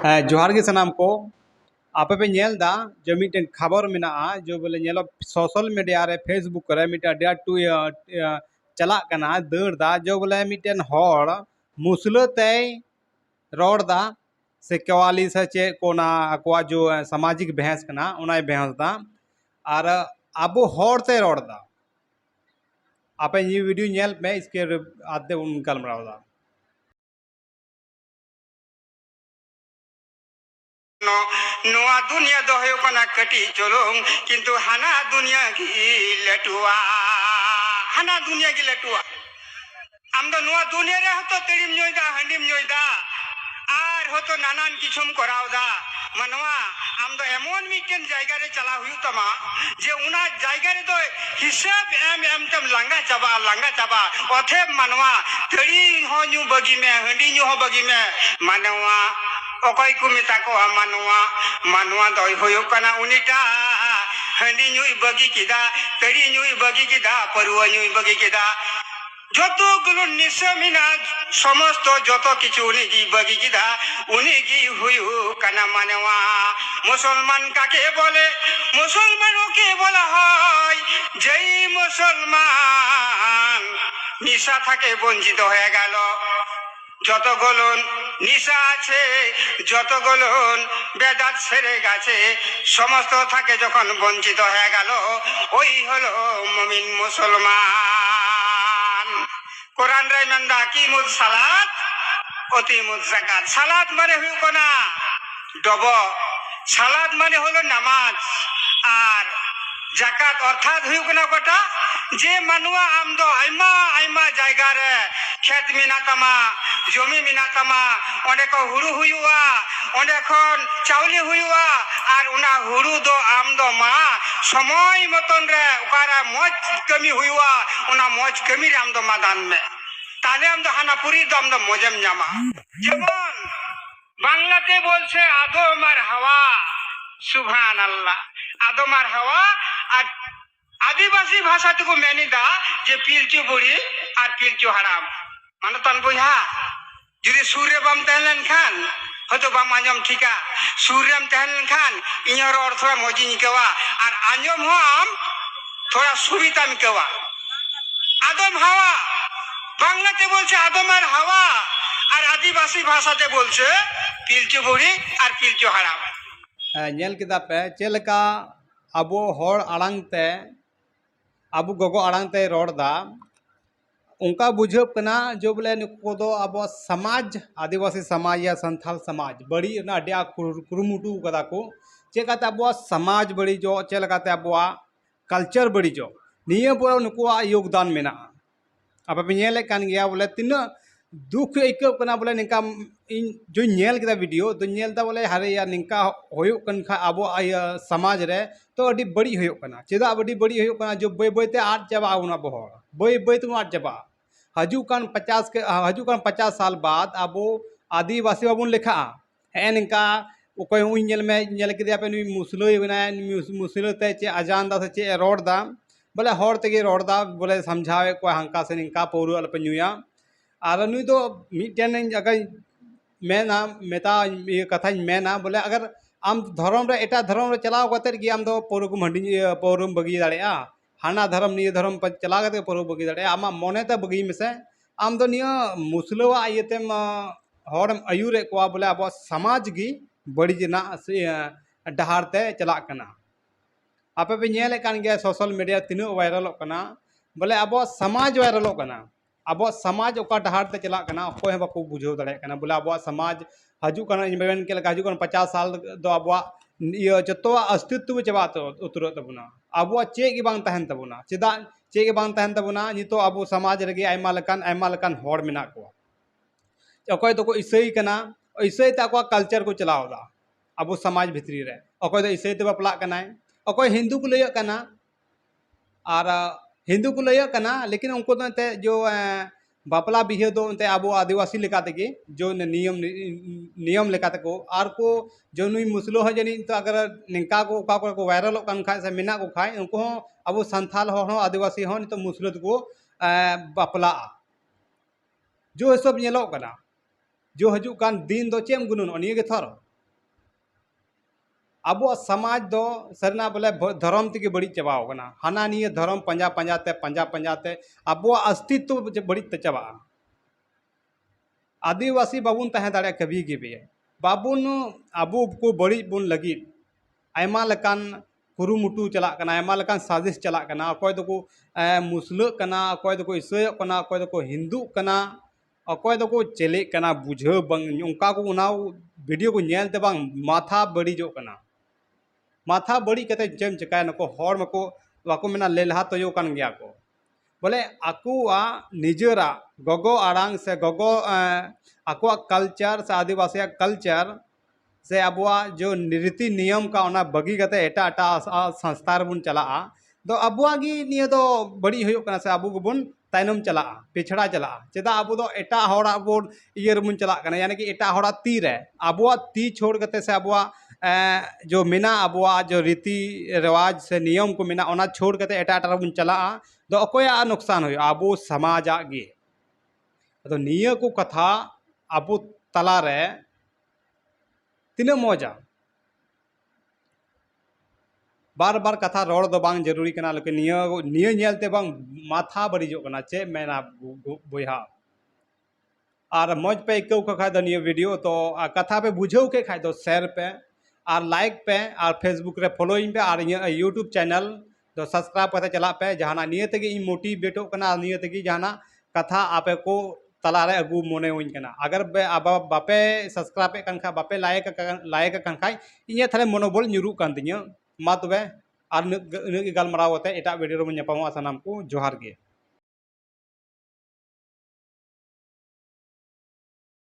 जोहार गे सनाम को आपे पे नेल दा जो मिटन खबर मेना जो बोले नेलो सोशल मीडिया रे फेसबुक रे मिटा डा टू चला कना दौड़ दा जो बोले मिटन हर मुसलते रोड दा से केवाली से चे कोना अकवा जो सामाजिक बहस कना उनाय बहस दा और अब हरते रोड दा आपे ये वीडियो नेल में इसके आते उन गलमराव दा नोआ दुनिया दो है कना कटी चलो किंतु हाना दुनिया की लटुआ हाना दुनिया की लटुआ हम तो नोआ दुनिया रे हतो तेरिम जोइदा हंडिम जोइदा आर हतो नानान किछुम करावदा मनवा हम तो एमन मिटन जायगा रे चला हुई तमा जे उना जायगा रे तो हिसाब एम तम लांगा चाबा ओथे मनवा तेरी हो न्यू बगी में हंडी न्यू हो बगी में मनवा ओकय को मिता को मानवा मानवा दय होयो कना उनिटा हंडी न्यूई बगी किदा तेरी न्यूई बगी किदा परुआ न्यूई बगी किदा जतो गुलो निसमिना समस्त जतो किछु उनिगी बगी किदा उनिगी हुयो कना मानवा मुसलमान काके बोले मुसलमान के बोला হয় যেই মুসলমান নিশা থাকে বঞ্চিত হয়ে গেল যতগুলোন নিশা আছে যতগুলোন বেদাত ছেড়ে গেছে সমস্ত থাকে যখন বঞ্চিত হয়ে গেল ওই হলো মুমিন মুসলমান কোরআন রে মন্দা কি মুজ সালাত অতি মুজ যাকাত সালাত মানে হইল কোনা ডব সালাত মানে হলো নামাজ আর জাকাত অর্থাৎ হইল কোনা কটা যে মানুয়া আমদো আইমা আইমা জায়গা রে खेत मिना तमा जमी मिना तमा अनेक हुरु हुआ अनेकन चाउली हुआ और उना हुरु दो आम दो मा समय मतन रे उकारा मज कमी हुआ उना मज कमी रे आम दो मा दान में ताले आम दो हानापुरी दो आम दो मजम जामा जेमन बांग्लाते बोलছে आदम और हवा सुभान अल्लाह आदम और हवा आदिवासी भाषा को मैंने दा जे पिलचु बुढ़ी और पिलचु हराम मानो तन बुझा जुदी सूर्य बम तहलन खान हतो बम आंजम ठीका सूर्यम तहलन खान इयर और थोड़ा मौजी निकवा और आंजम हम थोड़ा सुविधा निकवा आदम हवा बांग्लाते बोलছে आदम और हवा और आदिवासी भाषाते बोलছে पिलचु बुढ़ी और पिलचु हराम नेल किदा पे चेलका अबो हर आड़ांगते अबो गोगो आड़ांगते रोडदा उनका बुझब कना जो बोले नुको दो अब समाज आदिवासी समाज या संथाल समाज बड़ी ना डिया कुरुमुटु कदा को चेकाते अब समाज बड़ी जो चेलकाते अब कल्चर बड़ी जो निये पूरा नुको योगदान मेना अब नेले कान गया बोले तीन दुख आइकब कना बोले निका जो नेल किदा वीडियो तो नेलदा बोले हरे या निका होयो कन खा अब समाज रे तो अडी बड़ी होयो कना चेदा अडी बड़ी होयो कना जो बय बयते आट चाबा उना बहर बय बय तो आट चाबा हजुकान 50 साल बाद अब आदिवासी बाबुन लेखा है निका ओकय उइल में नेल किदा पे मुसलोय बना मुसलोते चे अजान दा से चे रोड दा बोले हर तेगे रोड दा बोले समझावे को हंका से निका पौरु अल्पनुया और नुई तो मिटेन अगर मेना मेता ये कथा मेना बोले अगर आम धर्म रे एटा धर्म रे चलाव कते कि आम दो पौरुम हंडी पौरुम बगी दाड़ेया हाना धर्म निये धर्म पर चला कते पौरु बगी दाड़ेया आमा मने ते बगी में आम दो निया मुसलवा आयते हर आयुरे को बोले अब समाज की बड़ी जना डहारते चला कना आपे पे नेले कान गया सोशल मीडिया तीन वायरल कना बोले अब समाज वायरल कना अब समाज ओका डहारते चला कना कोई बाको बुझो दड़े कना बोले अब समाज हजुकान बेन के लगा हजुकान 50 साल दो अब ये जतो अस्तित्व चबा उतर तबना अब चे की बांग तहन तबना चेदा चे की बांग तहन तबना नितो अब समाज रगे आयमा लकान हर मेना को अकोय तो को ईसाई कना ईसाई ता को कल्चर को चलावदा अब समाज भितरी रे अकोय तो ईसाई ते बपला कना अकोय हिंदू को लय कना और हिंदू को लय कना लेकिन उनको तो जो बापला बिहे दो अब आदिवासी लेकाते की जो नियम लेकाते को आर को जो नुई मुसलो है जनी तो अगर निका को वायरल कान खाय से मेना को खाय उनको अब संथाल हो आदिवासी हो तो मुसलो को बापला जो सब नेलो कना जो हजु कान दिन दो चेम गुनुन अनिये के थर अब समाज दो सरना बोले धर्म तक बड़ी चबाव कना हाना निये धर्म पंजा पंजाते पंजा पंजाते अब अस्तित्व बड़ी चबा आदिवासी बाबून तहे दाड़े कभी गे बे बाबून अबू को बड़ी बुन लगी आयमा लकान कुरुमुटु चला कना आयमा लकान साजिश चला कना अकोय दको मुस्लिम कना अकोय दको ईसाई कना अकोय दको हिंदू कना अकोय दको चले कना बुझे बंग उनका को उना वीडियो को नेल ते बंग माथा बड़ी जो कना माथा बड़ी कते चेम चकाय नको हर मको वाको मेना लेलहा तयो कान गया को बोले आकुआ निजरा गगो आड़ांग से गगो आकुआ कल्चर से आदिवासी कल्चर से अबुआ जो रीति नियम का ओना बगी कते एटा एटा संस्था बुन चला तो अबुआ गी निये दो बड़ी हुयो कना से अबु गुबुन ताइनम चला पिछड़ा चला चेदा अबु दो एटा होड़ा बोन इयर बुन चला कना यानी कि एटा होड़ा ती रे अबुआ ती छोड़ कते से अबुआ जो मिना अबुआ जो रीति रिवाज से नियम को मिना ओना छोड़ कते एटा एटा बुन चला तो अकोया नुकसान हो अबु समाज गे तो निये को कथा अबु तला रे तीना मजा बार बार कथा रोड दो बांग जरूरी कना लेकिन निये नेलते बांग माथा बड़ीजो कना चे मेना बोहा और मज पे इक्कौ के खाय दो निये वीडियो तो कथा पे बुझौ के खाय दो शेयर पे और लाइक पे और फेसबुक रे फॉलोइंग पे और यूट्यूब चैनल तो सब्सक्राइब करते चला पे जहाना निये तेगी इन मोटिवेटो कना निये तेगी जहाना कथा आपे को तलारे अगू मोने हुई कना अगर बापे सब्सक्राइब कन खा बापे लायक कन खाय इnye थाले मनोबल nyuruh kan tinya मा तबे आर गलमाराव एटा वीडियो में ᱧᱟᱯᱟᱢᱚᱜᱼᱟ सानाम को जोहार गे।